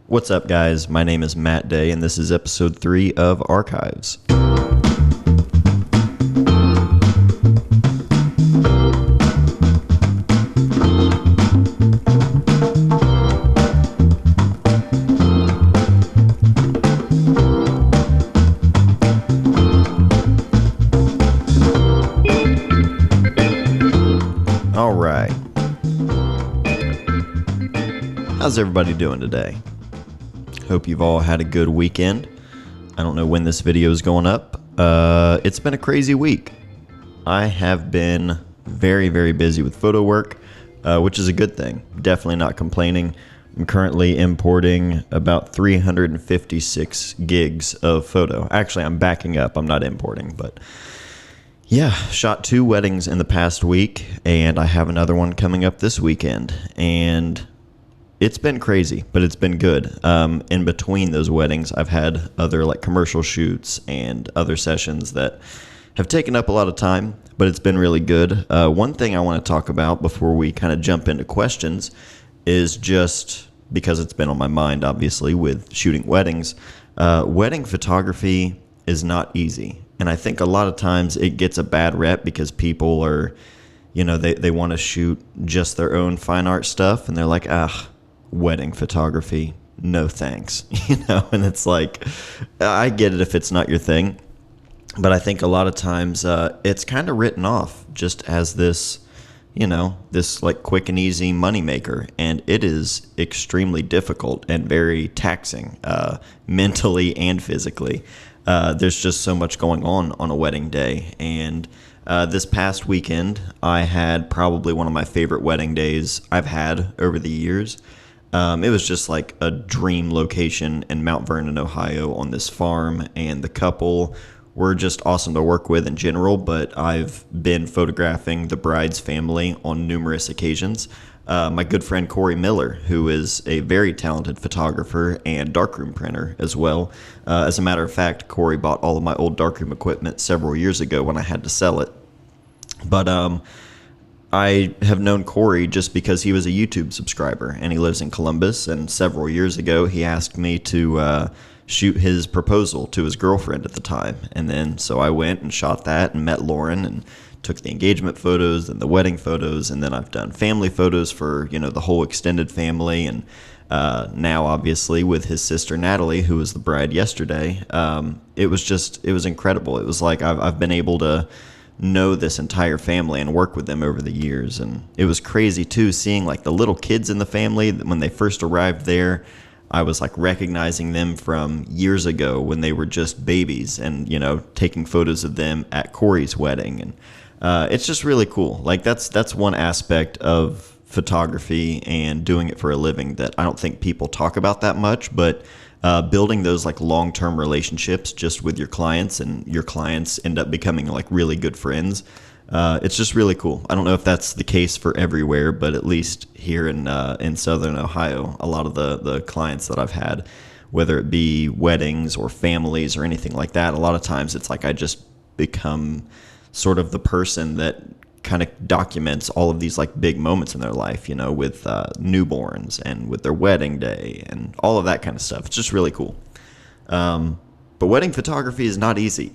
What's up, guys? My name is Matt Day, and this is episode 3 of Archives. All right. How's everybody doing today? Hope you've all had a good weekend. I don't know when this video is going up. It's been a crazy week. I have been very, very busy with photo work, which is a good thing. Definitely not complaining. I'm currently importing about 356 gigs of photo. Actually, I'm backing up. I'm not importing, but yeah, shot 2 weddings in the past week, and I have another one coming up this weekend. And it's been crazy, but it's been good. In between those weddings, I've had other like commercial shoots and other sessions that have taken up a lot of time, but it's been really good. One thing I want to talk about before we kind of jump into questions is just because it's been on my mind, obviously, with shooting weddings. Wedding photography is not easy. And I think a lot of times it gets a bad rep because people are, they want to shoot just their own fine art stuff. And they're like, wedding photography, no thanks, and it's like, I get it if it's not your thing, but I think a lot of times it's kind of written off just as this, this like quick and easy moneymaker, and it is extremely difficult and very taxing, mentally and physically. There's just so much going on a wedding day, and this past weekend I had probably one of my favorite wedding days I've had over the years. It was just like a dream location in Mount Vernon, Ohio on this farm, and the couple were just awesome to work with in general, but I've been photographing the bride's family on numerous occasions. My good friend Corey Miller, who is a very talented photographer and darkroom printer as well. As a matter of fact, Corey bought all of my old darkroom equipment several years ago when I had to sell it. But I have known Corey just because he was a YouTube subscriber, and he lives in Columbus, and several years ago he asked me to shoot his proposal to his girlfriend at the time. And then so I went and shot that and met Lauren and took the engagement photos and the wedding photos, and then I've done family photos for the whole extended family, and now obviously with his sister Natalie, who was the bride yesterday. It was incredible. It was like I've been able to know this entire family and work with them over the years, and it was crazy too seeing like the little kids in the family when they first arrived there. I was like recognizing them from years ago when they were just babies, and taking photos of them at Corey's wedding, and it's just really cool. Like that's one aspect of photography and doing it for a living that I don't think people talk about that much, but building those like long-term relationships just with your clients, and your clients end up becoming like really good friends. It's just really cool. I don't know if that's the case for everywhere, but at least here in Southern Ohio, a lot of the clients that I've had, whether it be weddings or families or anything like that, a lot of times it's like I just become sort of the person that kind of documents all of these like big moments in their life, with newborns and with their wedding day and all of that kind of stuff. It's just really cool. But wedding photography is not easy.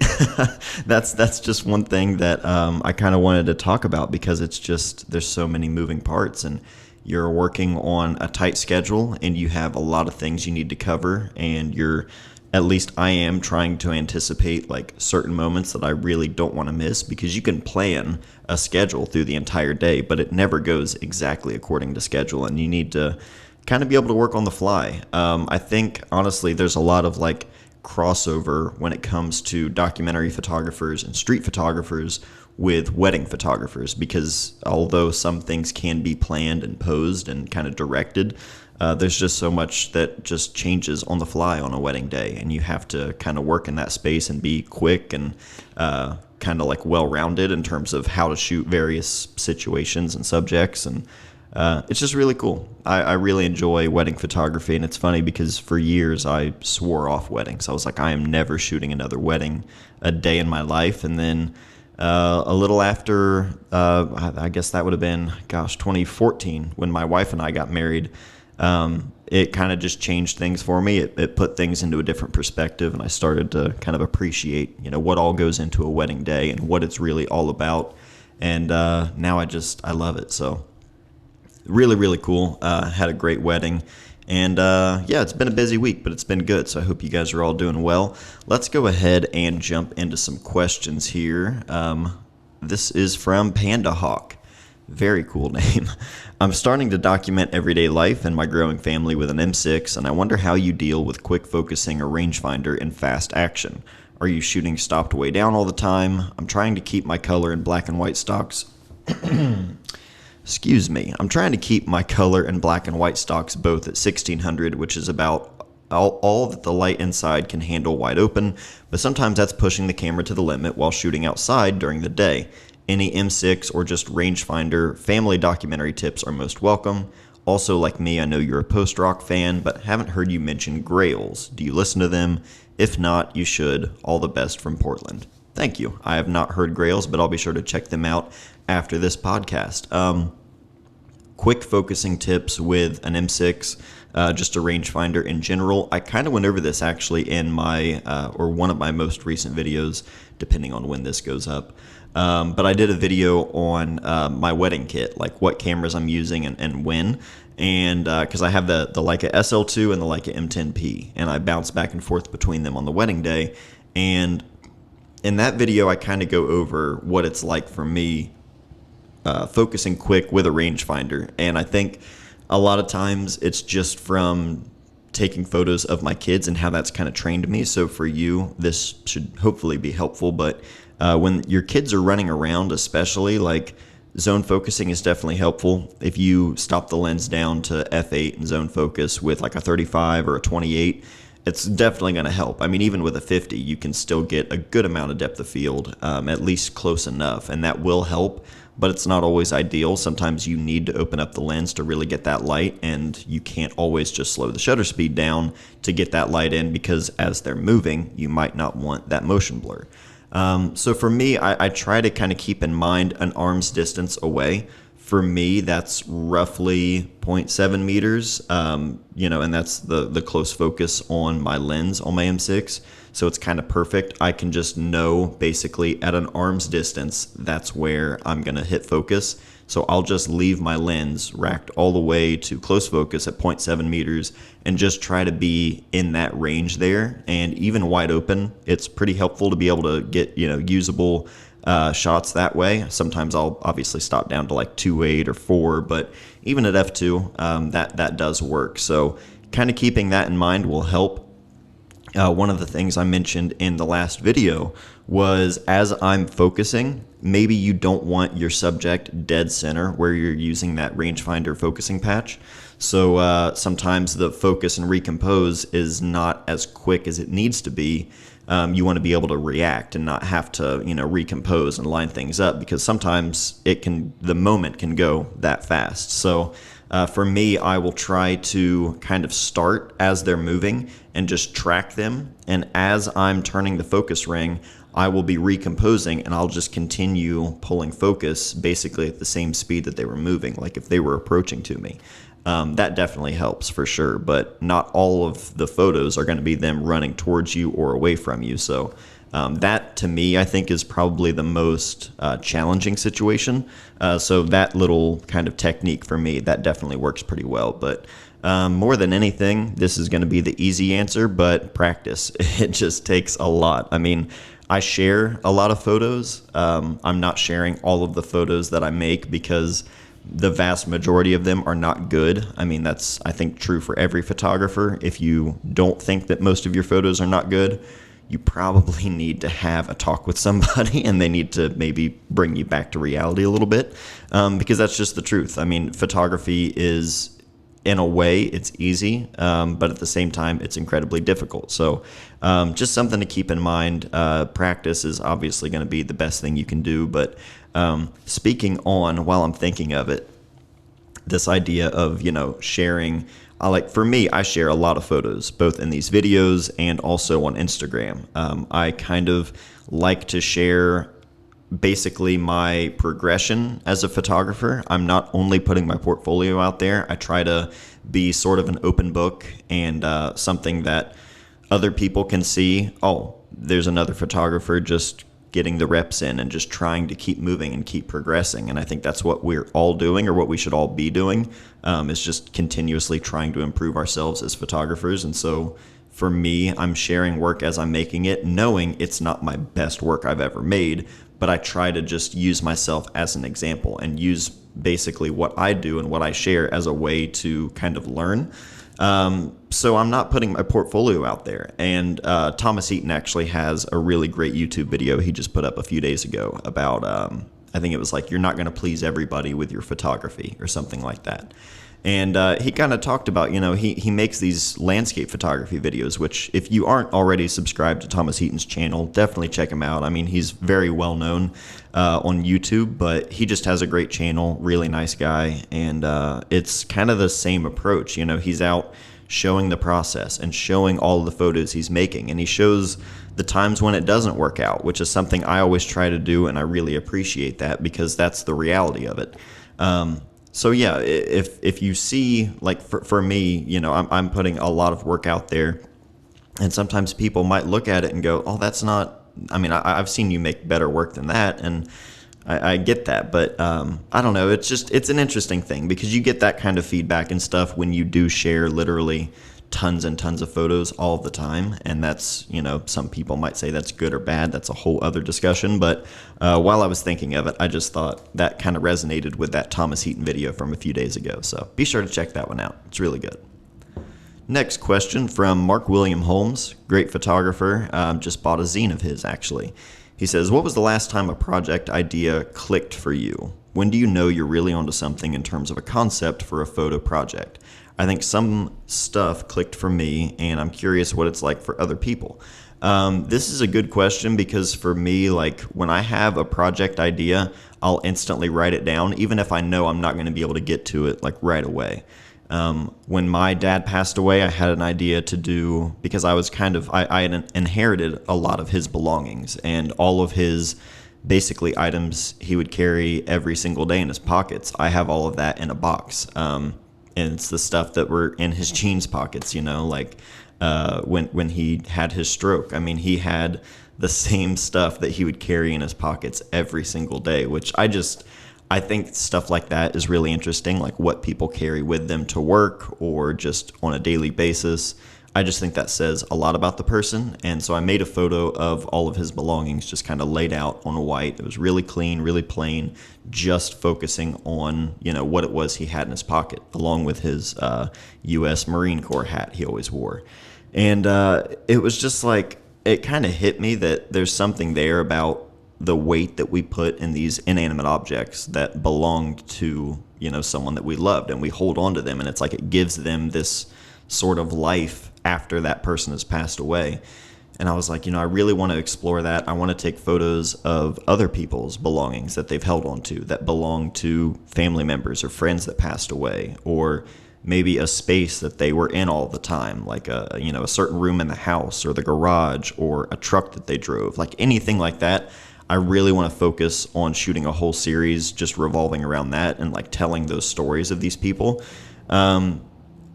That's just one thing that I kind of wanted to talk about, because it's just, there's so many moving parts, and you're working on a tight schedule, and you have a lot of things you need to cover, and at least I am trying to anticipate like certain moments that I really don't want to miss, because you can plan a schedule through the entire day, but it never goes exactly according to schedule, and you need to kind of be able to work on the fly. I think honestly there's a lot of like crossover when it comes to documentary photographers and street photographers with wedding photographers, because although some things can be planned and posed and kind of directed, there's just so much that just changes on the fly on a wedding day, and you have to kind of work in that space and be quick and kind of like well-rounded in terms of how to shoot various situations and subjects, and it's just really cool. I really enjoy wedding photography, and it's funny because for years I swore off weddings. I was like, I am never shooting another wedding a day in my life, and then a little after, I guess that would have been, 2014, when my wife and I got married. it kind of just changed things for me. It put things into a different perspective, and I started to kind of appreciate, what all goes into a wedding day and what it's really all about. And now I love it. So really, really cool. Had a great wedding. And yeah, it's been a busy week, but it's been good. So I hope you guys are all doing well. Let's go ahead and jump into some questions here. This is from Panda Hawk. Very cool name. I'm starting to document everyday life and my growing family with an M6, and I wonder how you deal with quick focusing or rangefinder in fast action. Are you shooting stopped way down all the time? I'm trying to keep my color and black and white stocks. Excuse me. I'm trying to keep my color and black and white stocks both at 1600, which is about all that the light inside can handle wide open, but sometimes that's pushing the camera to the limit while shooting outside during the day. Any M6 or just rangefinder family documentary tips are most welcome. Also, like me, I know you're a post-rock fan, but haven't heard you mention Grails. Do you listen to them? If not, you should. All the best from Portland. Thank you. I have not heard Grails, but I'll be sure to check them out after this podcast. Quick focusing tips with an M6, just a rangefinder in general. I kind of went over this actually in my, or one of my most recent videos, depending on when this goes up. But I did a video on my wedding kit, like what cameras I'm using and when. And because I have the Leica SL2 and the Leica M10P, and I bounce back and forth between them on the wedding day. And in that video, I kind of go over what it's like for me focusing quick with a rangefinder. And I think a lot of times it's just from taking photos of my kids and how that's kind of trained me. So for you, this should hopefully be helpful. But when your kids are running around, especially, like, zone focusing is definitely helpful. If you stop the lens down to f8 and zone focus with like a 35 or a 28, it's definitely going to help. I mean, even with a 50, you can still get a good amount of depth of field, at least close enough, and that will help, but it's not always ideal. Sometimes you need to open up the lens to really get that light, and you can't always just slow the shutter speed down to get that light in, because as they're moving, you might not want that motion blur. So for me, I try to kind of keep in mind an arm's distance away. For me, that's roughly 0.7 meters, and that's the close focus on my lens on my M6. So it's kind of perfect. I can just know basically at an arm's distance, that's where I'm going to hit focus. So I'll just leave my lens racked all the way to close focus at 0.7 meters and just try to be in that range there. And even wide open, it's pretty helpful to be able to get, usable shots that way. Sometimes I'll obviously stop down to like 2.8 or 4, but even at f2, that does work. So kind of keeping that in mind will help. One of the things I mentioned in the last video was, as I'm focusing, maybe you don't want your subject dead center where you're using that rangefinder focusing patch. So sometimes the focus and recompose is not as quick as it needs to be. You want to be able to react and not have to, recompose and line things up, because sometimes the moment can go that fast. So for me, I will try to kind of start as they're moving and just track them. And as I'm turning the focus ring, I will be recomposing, and I'll just continue pulling focus basically at the same speed that they were moving, like if they were approaching to me. That definitely helps for sure, but not all of the photos are going to be them running towards you or away from you. So that, to me, I think is probably the most challenging situation. So that little kind of technique for me, that definitely works pretty well. But more than anything, this is going to be the easy answer, but practice. It just takes a lot. I mean, I share a lot of photos. I'm not sharing all of the photos that I make because the vast majority of them are not good. I mean, that's, I think, true for every photographer. If you don't think that most of your photos are not good, you probably need to have a talk with somebody, and they need to maybe bring you back to reality a little bit, because that's just the truth. I mean, photography is, in a way, it's easy, but at the same time, it's incredibly difficult. So just something to keep in mind. Practice is obviously going to be the best thing you can do. But speaking on, while I'm thinking of it, this idea of, sharing, for me, I share a lot of photos, both in these videos and also on Instagram. I kind of like to share basically my progression as a photographer. I'm not only putting my portfolio out there. I try to be sort of an open book and something that other people can see. Oh, there's another photographer just getting the reps in and just trying to keep moving and keep progressing. And I think that's what we're all doing, or what we should all be doing, is just continuously trying to improve ourselves as photographers. And so for me, I'm sharing work as I'm making it, knowing it's not my best work I've ever made, but I try to just use myself as an example and use basically what I do and what I share as a way to kind of learn. So I'm not putting my portfolio out there. And Thomas Eaton actually has a really great YouTube video he just put up a few days ago about, I think it was like, you're not going to please everybody with your photography or something like that. And he kind of talked about, he makes these landscape photography videos, which if you aren't already subscribed to Thomas Eaton's channel, definitely check him out. I mean, he's very well known on YouTube, but he just has a great channel, really nice guy. And it's kind of the same approach. He's out showing the process and showing all of the photos he's making. And he shows the times when it doesn't work out, which is something I always try to do. And I really appreciate that because that's the reality of it. So yeah, if you see, like for me, I'm putting a lot of work out there, and sometimes people might look at it and go, oh, that's not, I mean, I've seen you make better work than that. And I get that, but I don't know. It's an interesting thing because you get that kind of feedback and stuff when you do share literally tons and tons of photos all the time. And that's, some people might say that's good or bad. That's a whole other discussion. But while I was thinking of it, I just thought that kind of resonated with that Thomas Eaton video from a few days ago. So be sure to check that one out. It's really good. Next question from Mark William Holmes, great photographer. Just bought a zine of his, actually. He says, what was the last time a project idea clicked for you? When do you know you're really onto something in terms of a concept for a photo project? I think some stuff clicked for me, and I'm curious what it's like for other people. This is a good question because for me, like when I have a project idea, I'll instantly write it down, even if I know I'm not going to be able to get to it like right away. When my dad passed away, I had an idea to do, because I was I had inherited a lot of his belongings and all of his basically items he would carry every single day in his pockets. I have all of that in a box. And it's the stuff that were in his jeans pockets, like when he had his stroke. I mean, he had the same stuff that he would carry in his pockets every single day, which I think stuff like that is really interesting, like what people carry with them to work or just on a daily basis. I just think that says a lot about the person. And so I made a photo of all of his belongings just kind of laid out on white. It was really clean, really plain, just focusing on, what it was he had in his pocket, along with his U.S. Marine Corps hat he always wore. And it was just like, it kind of hit me that there's something there about the weight that we put in these inanimate objects that belonged to, someone that we loved, and we hold on to them. And it's like it gives them this sort of life after that person has passed away. And I was like, I really want to explore that. I want to take photos of other people's belongings that they've held on to that belong to family members or friends that passed away, or maybe a space that they were in all the time, like a certain room in the house or the garage or a truck that they drove, like anything like that. I really want to focus on shooting a whole series just revolving around that and like telling those stories of these people.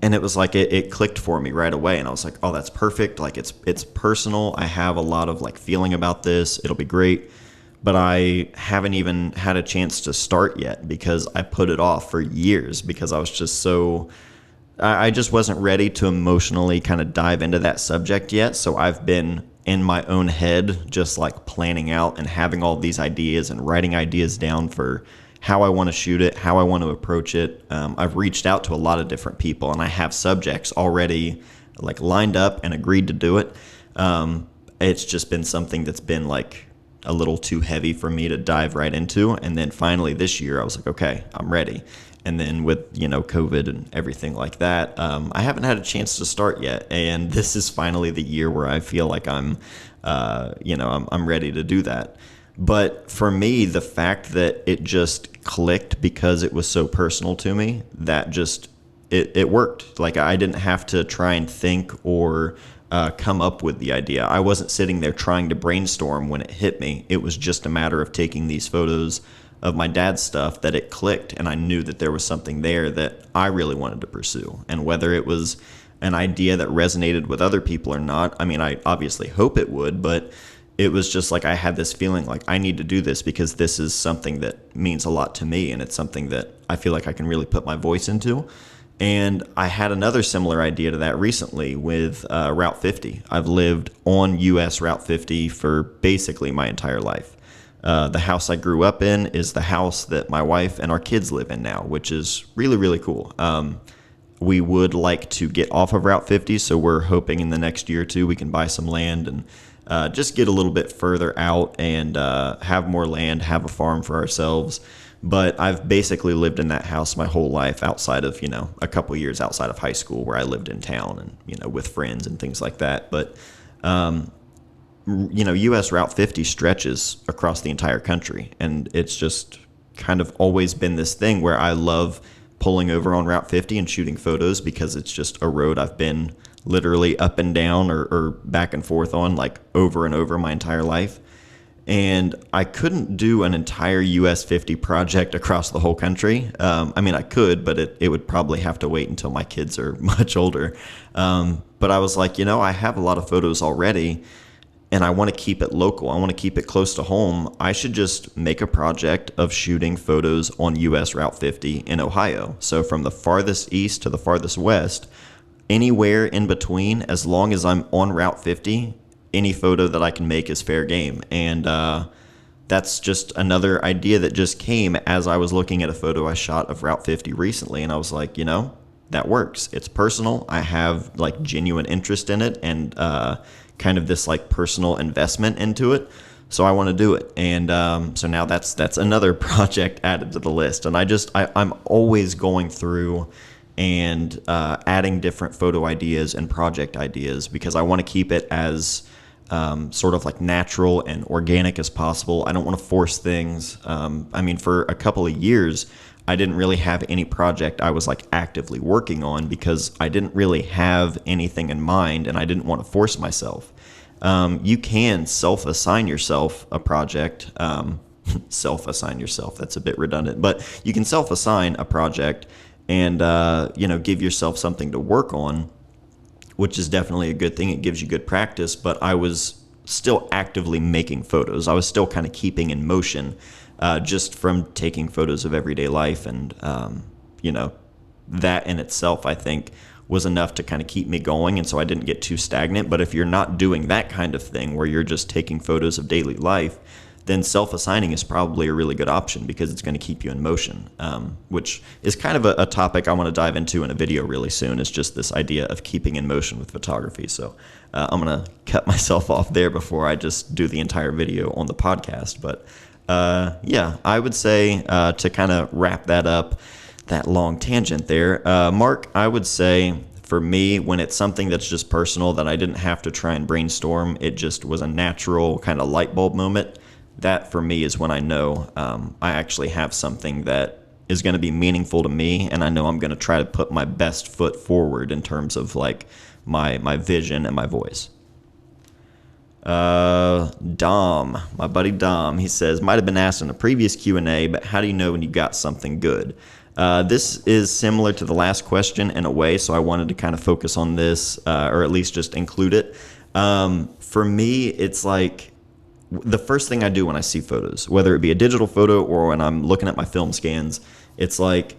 And it was like it clicked for me right away, and I was like, oh, that's perfect. Like it's personal. I have a lot of like feeling about this. It'll be great. But I haven't even had a chance to start yet because I put it off for years because I was just I just wasn't ready to emotionally kind of dive into that subject yet. So I've been in my own head just like planning out and having all these ideas and writing ideas down for how I want to shoot it, how I want to approach it. I've reached out to a lot of different people, and I have subjects already like lined up and agreed to do it. It's just been something that's been like a little too heavy for me to dive right into. And then finally this year I was like, okay, I'm ready. And then with, COVID and everything like that, I haven't had a chance to start yet. And this is finally the year where I feel like I'm ready to do that. But for me, the fact that it just clicked because it was so personal to me, that just it worked. Like, I didn't have to try and think or come up with the idea. I wasn't sitting there trying to brainstorm when it hit me. It was just a matter of taking these photos of my dad's stuff that it clicked, and I knew that there was something there that I really wanted to pursue. And whether it was an idea that resonated with other people or not, I mean, I obviously hope it would, but it was just like I had this feeling like I need to do this because this is something that means a lot to me, and it's something that I feel like I can really put my voice into. And I had another similar idea to that recently with Route 50. I've lived on US Route 50 for basically my entire life. The house I grew up in is the house that my wife and our kids live in now, which is really, really cool. We would like to get off of Route 50, so we're hoping in the next year or two we can buy some land and just get a little bit further out and have more land, have a farm for ourselves. But I've basically lived in that house my whole life outside of, a couple years outside of high school where I lived in town and, with friends and things like that. But, US Route 50 stretches across the entire country. And it's just kind of always been this thing where I love pulling over on Route 50 and shooting photos because it's just a road I've been literally up and down or back and forth on like over and over my entire life. And I couldn't do an entire US 50 project across the whole country. I mean, I could, but it would probably have to wait until my kids are much older. But I was like, I have a lot of photos already, and I want to keep it local. I want to keep it close to home. I should just make a project of shooting photos on US Route 50 in Ohio. So from the farthest east to the farthest west, anywhere in between, as long as I'm on Route 50, any photo that I can make is fair game. And that's just another idea that just came as I was looking at a photo I shot of Route 50 recently. And I was like, that works. It's personal. I have like genuine interest in it and kind of this like personal investment into it. So I want to do it. And so now that's another project added to the list. And I'm always going through and adding different photo ideas and project ideas because I want to keep it as sort of like natural and organic as possible. I don't want to force things. I mean, for a couple of years, I didn't really have any project I was like actively working on because I didn't really have anything in mind and I didn't want to force myself. You can self-assign yourself a project. Self-assign yourself, that's a bit redundant, but you can self-assign a project and, give yourself something to work on, which is definitely a good thing. It gives you good practice, but I was still actively making photos. I was still kind of keeping in motion just from taking photos of everyday life. And, that in itself, I think, was enough to kind of keep me going. And so I didn't get too stagnant. But if you're not doing that kind of thing where you're just taking photos of daily life, then self-assigning is probably a really good option because it's going to keep you in motion, which is kind of a topic I want to dive into in a video really soon. Is just this idea of keeping in motion with photography. So I'm going to cut myself off there before I just do the entire video on the podcast. But I would say to kind of wrap that up, that long tangent there, Mark, I would say for me, when it's something that's just personal that I didn't have to try and brainstorm, it just was a natural kind of light bulb moment. That for me is when I know I actually have something that is going to be meaningful to me, and I know I'm going to try to put my best foot forward in terms of like my vision and my voice. Dom, my buddy Dom, he says, might have been asked in a previous Q&A, but how do you know when you got something good? This is similar to the last question in a way, so I wanted to kind of focus on this, or at least just include it. For me, it's like the first thing I do when I see photos, whether it be a digital photo or when I'm looking at my film scans, it's like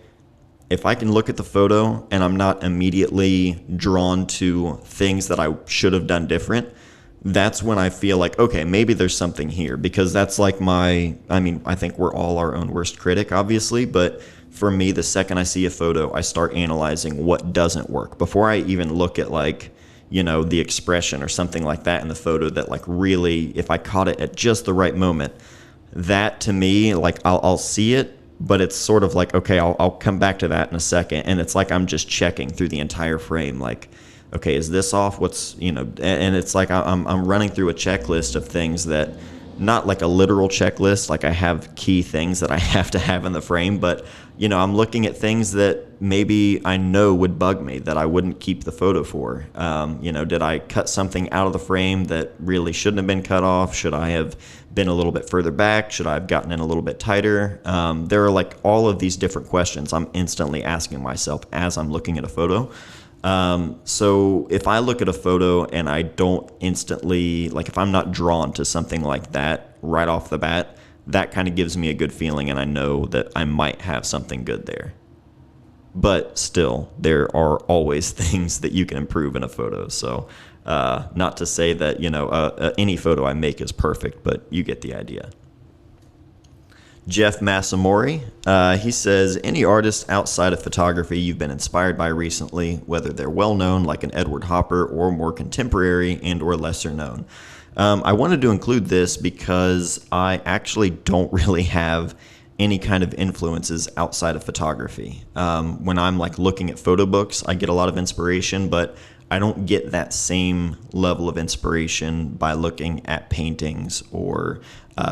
if I can look at the photo and I'm not immediately drawn to things that I should have done different, that's when I feel like, okay, maybe there's something here, because that's like I think we're all our own worst critic, obviously, but for me, the second I see a photo, I start analyzing what doesn't work before I even look at like, the expression or something like that in the photo that like really, if I caught it at just the right moment, that to me, like I'll see it, but it's sort of like, okay, I'll come back to that in a second. And it's like I'm just checking through the entire frame, like, okay, is this off? What's, and it's like I'm running through a checklist of things that not like a literal checklist, like I have key things that I have to have in the frame, but I'm looking at things that maybe I know would bug me that I wouldn't keep the photo for. Did I cut something out of the frame that really shouldn't have been cut off? Should I have been a little bit further back? Should I have gotten in a little bit tighter? There are like all of these different questions I'm instantly asking myself as I'm looking at a photo. So if I look at a photo and I don't instantly, like if I'm not drawn to something like that right off the bat, that kind of gives me a good feeling, and I know that I might have something good there. But still, there are always things that you can improve in a photo. So not to say that, any photo I make is perfect, but you get the idea. Jeff Massamori, he says, any artist outside of photography you've been inspired by recently, whether they're well-known like an Edward Hopper or more contemporary and or lesser known. I wanted to include this because I actually don't really have any kind of influences outside of photography. When I'm like looking at photo books, I get a lot of inspiration, but I don't get that same level of inspiration by looking at paintings or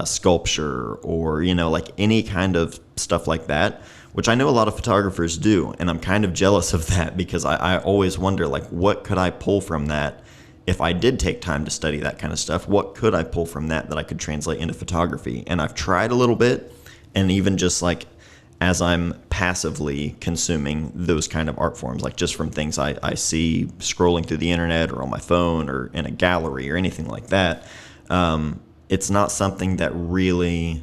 sculpture or, like any kind of stuff like that, which I know a lot of photographers do. And I'm kind of jealous of that because I always wonder, like, what could I pull from that? If I did take time to study that kind of stuff, what could I pull from that I could translate into photography? And I've tried a little bit, and even just like as I'm passively consuming those kind of art forms, like just from things I see scrolling through the internet or on my phone or in a gallery or anything like that, it's not something that really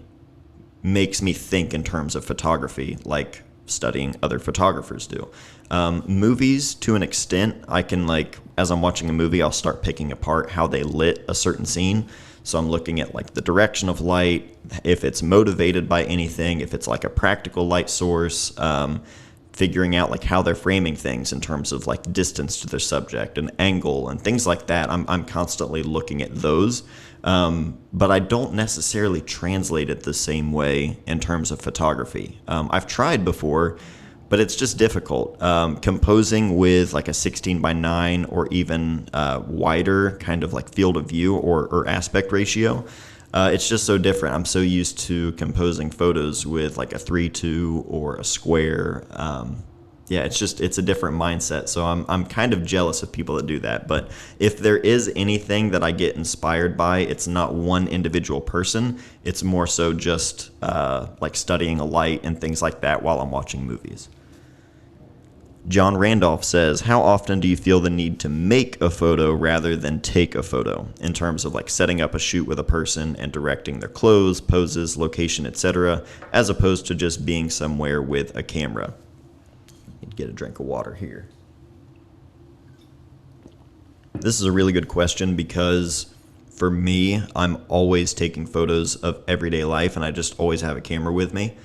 makes me think in terms of photography like studying other photographers do. Movies, to an extent, I can, like, as I'm watching a movie, I'll start picking apart how they lit a certain scene. So I'm looking at like the direction of light, if it's motivated by anything, if it's like a practical light source, figuring out like how they're framing things in terms of like distance to their subject and angle and things like that. I'm constantly looking at those. But I don't necessarily translate it the same way in terms of photography. I've tried before, but it's just difficult. Composing with like a 16:9 or even wider kind of like field of view or aspect ratio, it's just so different. I'm so used to composing photos with like a 3:2 or a square. It's a different mindset. So I'm kind of jealous of people that do that. But if there is anything that I get inspired by, it's not one individual person. It's more so just like studying a light and things like that while I'm watching movies. John Randolph says, how often do you feel the need to make a photo rather than take a photo in terms of like setting up a shoot with a person and directing their clothes, poses, location, etc., as opposed to just being somewhere with a camera? Need to get a drink of water here. This is a really good question because for me, I'm always taking photos of everyday life and I just always have a camera with me.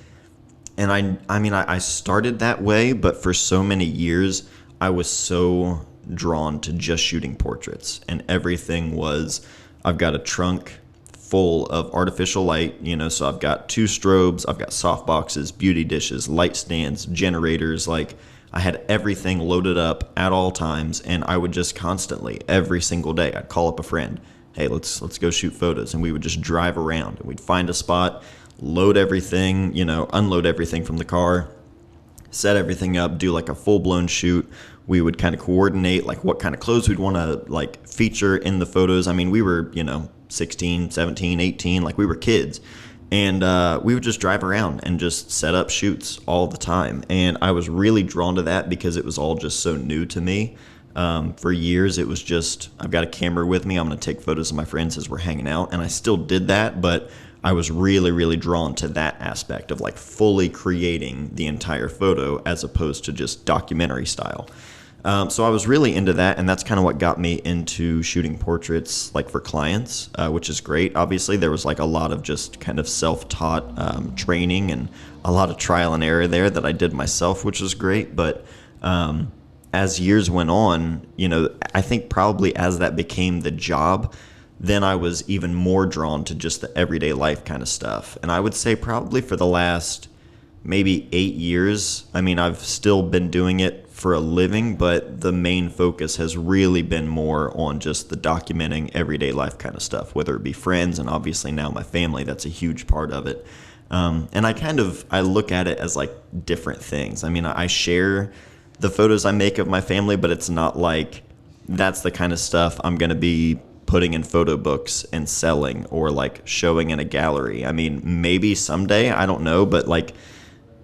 And I started that way, but for so many years, I was so drawn to just shooting portraits. And everything was, I've got a trunk full of artificial light, so I've got 2 strobes, I've got soft boxes, beauty dishes, light stands, generators. Like, I had everything loaded up at all times, and I would just constantly, every single day, I'd call up a friend. Hey, let's go shoot photos. And we would just drive around, and we'd find a spot, load everything, unload everything from the car, set everything up, do like a full-blown shoot. We would kind of coordinate like what kind of clothes we'd want to like feature in the photos. I mean, we were, 16, 17, 18, like we were kids. And we would just drive around and just set up shoots all the time. And I was really drawn to that because it was all just so new to me. For years, it was just, I've got a camera with me. I'm going to take photos of my friends as we're hanging out. And I still did that, but I was really, really drawn to that aspect of like fully creating the entire photo as opposed to just documentary style. So I was really into that, and that's kind of what got me into shooting portraits like for clients, which is great. Obviously, there was like a lot of just kind of self-taught training and a lot of trial and error there that I did myself, which was great. But as years went on, I think probably as that became the job, then I was even more drawn to just the everyday life kind of stuff. And I would say probably for the last maybe 8 years. I mean, I've still been doing it for a living, but the main focus has really been more on just the documenting everyday life kind of stuff, whether it be friends and obviously now my family. That's a huge part of it. And I look at it as like different things. I mean, I share the photos I make of my family, but it's not like that's the kind of stuff I'm going to be putting in photo books and selling or like showing in a gallery. I mean, maybe someday, I don't know, but like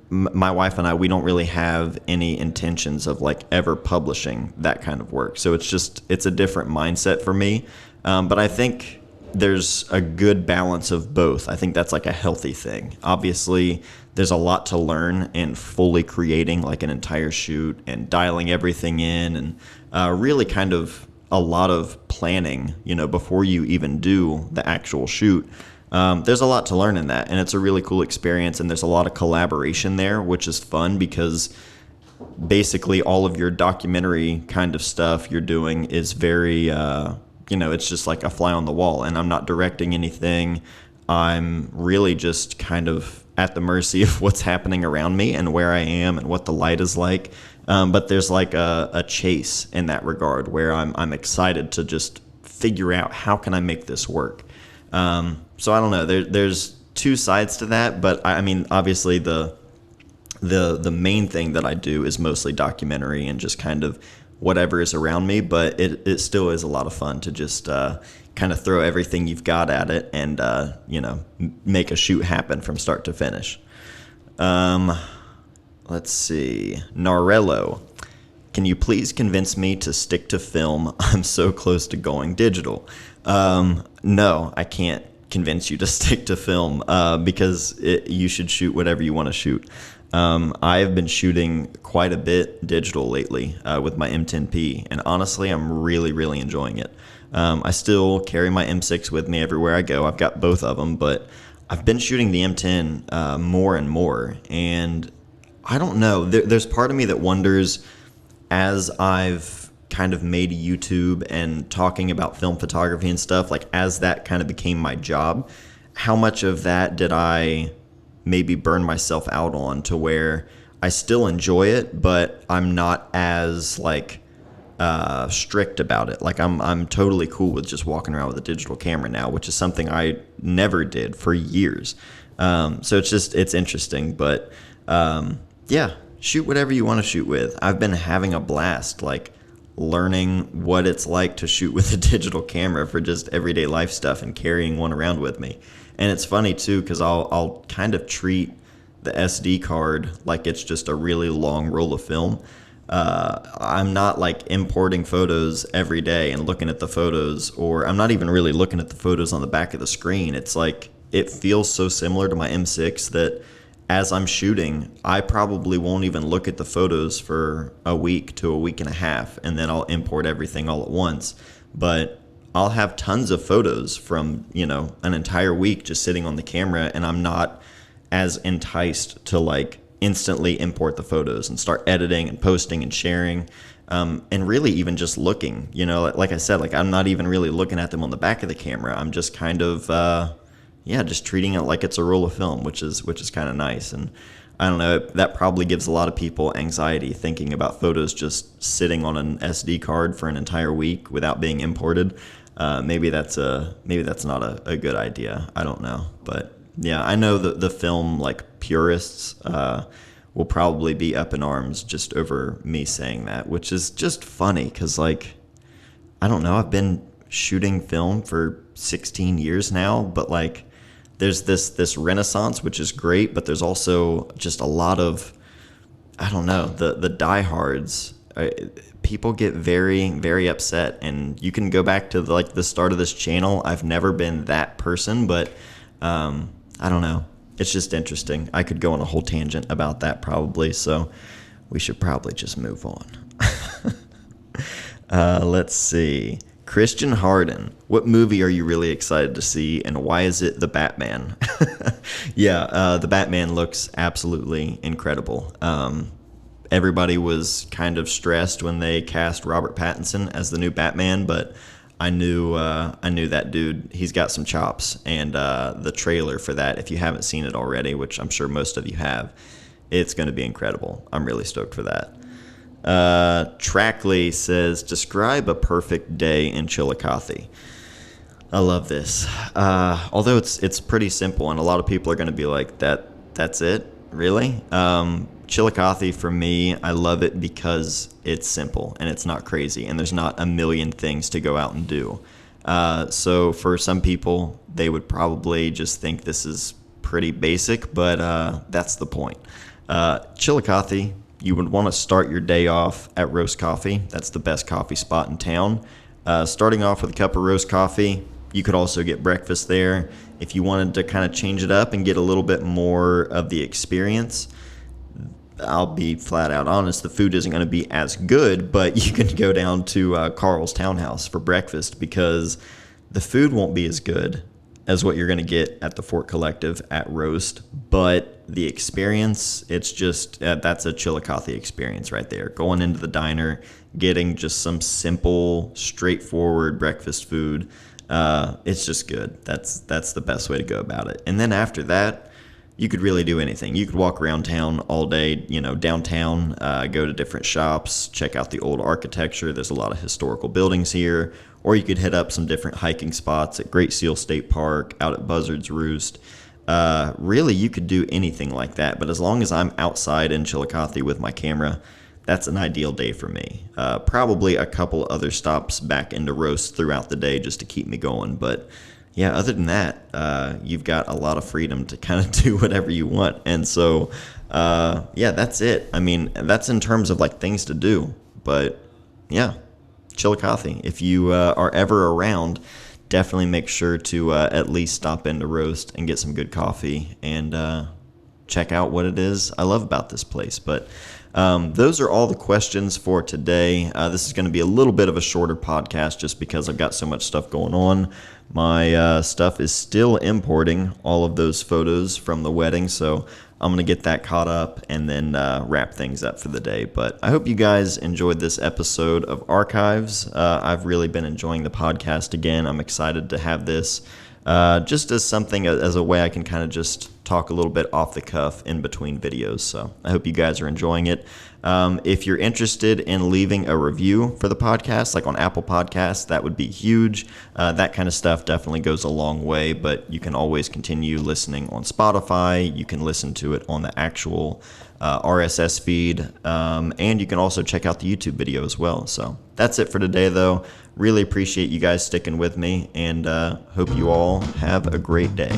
my wife and I, we don't really have any intentions of like ever publishing that kind of work. So it's a different mindset for me. But I think there's a good balance of both. I think that's like a healthy thing. Obviously, there's a lot to learn in fully creating like an entire shoot and dialing everything in and really kind of a lot of planning, before you even do the actual shoot. There's a lot to learn in that, and it's a really cool experience, and there's a lot of collaboration there, which is fun because basically all of your documentary kind of stuff you're doing is very, it's just like a fly on the wall, and I'm not directing anything. I'm really just kind of at the mercy of what's happening around me and where I am and what the light is like. But there's like a chase in that regard where I'm excited to just figure out how can I make this work. So I don't know. There's two sides to that, but I mean, obviously the main thing that I do is mostly documentary and just kind of whatever is around me. But it still is a lot of fun to just kind of throw everything you've got at it and make a shoot happen from start to finish. Let's see. Narello, can you please convince me to stick to film? I'm so close to going digital. No, I can't convince you to stick to film because you should shoot whatever you want to shoot. I have been shooting quite a bit digital lately with my M10P, and honestly, I'm really, really enjoying it. I still carry my M6 with me everywhere I go. I've got both of them, but I've been shooting the M10 more and more, and I don't know. There's part of me that wonders, as I've kind of made YouTube and talking about film photography and stuff, like as that kind of became my job, how much of that did I maybe burn myself out on to where I still enjoy it, but I'm not as like strict about it. Like I'm totally cool with just walking around with a digital camera now, which is something I never did for years. So it's interesting, but yeah, shoot whatever you want to shoot with. I've been having a blast, like learning what it's like to shoot with a digital camera for just everyday life stuff and carrying one around with me. And it's funny too, because I'll kind of treat the SD card like it's just a really long roll of film. I'm not like importing photos every day and looking at the photos, or I'm not even really looking at the photos on the back of the screen. It's like, it feels so similar to my M6 that as I'm shooting, I probably won't even look at the photos for a week to a week and a half, and then I'll import everything all at once. But I'll have tons of photos from, an entire week just sitting on the camera, and I'm not as enticed to like instantly import the photos and start editing and posting and sharing, and really even just looking, like I said, like I'm not even really looking at them on the back of the camera. I'm just kind of, just treating it like it's a roll of film, which is kind of nice. And I don't know, that probably gives a lot of people anxiety thinking about photos just sitting on an SD card for an entire week without being imported. Maybe that's not a good idea. I don't know, but yeah, I know that the film like purists will probably be up in arms just over me saying that, which is just funny because like I don't know, I've been shooting film for 16 years now, but like there's this renaissance, which is great, but there's also just a lot of, I don't know, the diehards. People get very, very upset, and you can go back to the start of this channel. I've never been that person, but I don't know. It's just interesting. I could go on a whole tangent about that probably, so we should probably just move on. Let's see. Christian Harden, what movie are you really excited to see, and why is it The Batman? Yeah, The Batman looks absolutely incredible. Everybody was kind of stressed when they cast Robert Pattinson as the new Batman, but I knew that dude, he's got some chops, and the trailer for that, if you haven't seen it already, which I'm sure most of you have, it's going to be incredible. I'm really stoked for that. Trackley says, describe a perfect day in Chillicothe. I love this. Although it's pretty simple, and a lot of people are going to be like, that's it? Really? Chillicothe, for me, I love it because it's simple and it's not crazy, and there's not a million things to go out and do. So for some people, they would probably just think this is pretty basic, but that's the point. Chillicothe, you would want to start your day off at Roast Coffee. That's the best coffee spot in town. Starting off with a cup of roast coffee. You could also get breakfast there. If you wanted to kind of change it up and get a little bit more of the experience, I'll be flat out honest, the food isn't going to be as good, but you can go down to Carl's Townhouse for breakfast, because the food won't be as good as what you're going to get at the Fort Collective at Roast, but the experience, it's just, that's a Chillicothe experience right there. Going into the diner, getting just some simple, straightforward breakfast food, it's just good. That's the best way to go about it. And then after that, you could really do anything. You could walk around town all day, downtown, go to different shops, check out the old architecture. There's a lot of historical buildings here. Or you could hit up some different hiking spots at Great Seal State Park, out at Buzzard's Roost. Really, you could do anything like that. But as long as I'm outside in Chillicothe with my camera, that's an ideal day for me. Probably a couple other stops back into Roast throughout the day just to keep me going. But yeah, other than that, you've got a lot of freedom to kind of do whatever you want. And so, yeah, that's it. I mean, that's in terms of like things to do. But yeah, Chillicothe. If you are ever around, definitely make sure to at least stop into Roast and get some good coffee and check out what it is I love about this place. But those are all the questions for today. This is going to be a little bit of a shorter podcast just because I've got so much stuff going on. My stuff is still importing all of those photos from the wedding, so I'm going to get that caught up and then wrap things up for the day. But I hope you guys enjoyed this episode of Archives. I've really been enjoying the podcast again. I'm excited to have this just as something, as a way I can kind of just talk a little bit off the cuff in between videos. So I hope you guys are enjoying it. If you're interested in leaving a review for the podcast, like on Apple Podcasts, that would be huge. That kind of stuff definitely goes a long way, but you can always continue listening on Spotify. You can listen to it on the actual RSS feed, and you can also check out the YouTube video as well. So that's it for today, though. Really appreciate you guys sticking with me, and hope you all have a great day.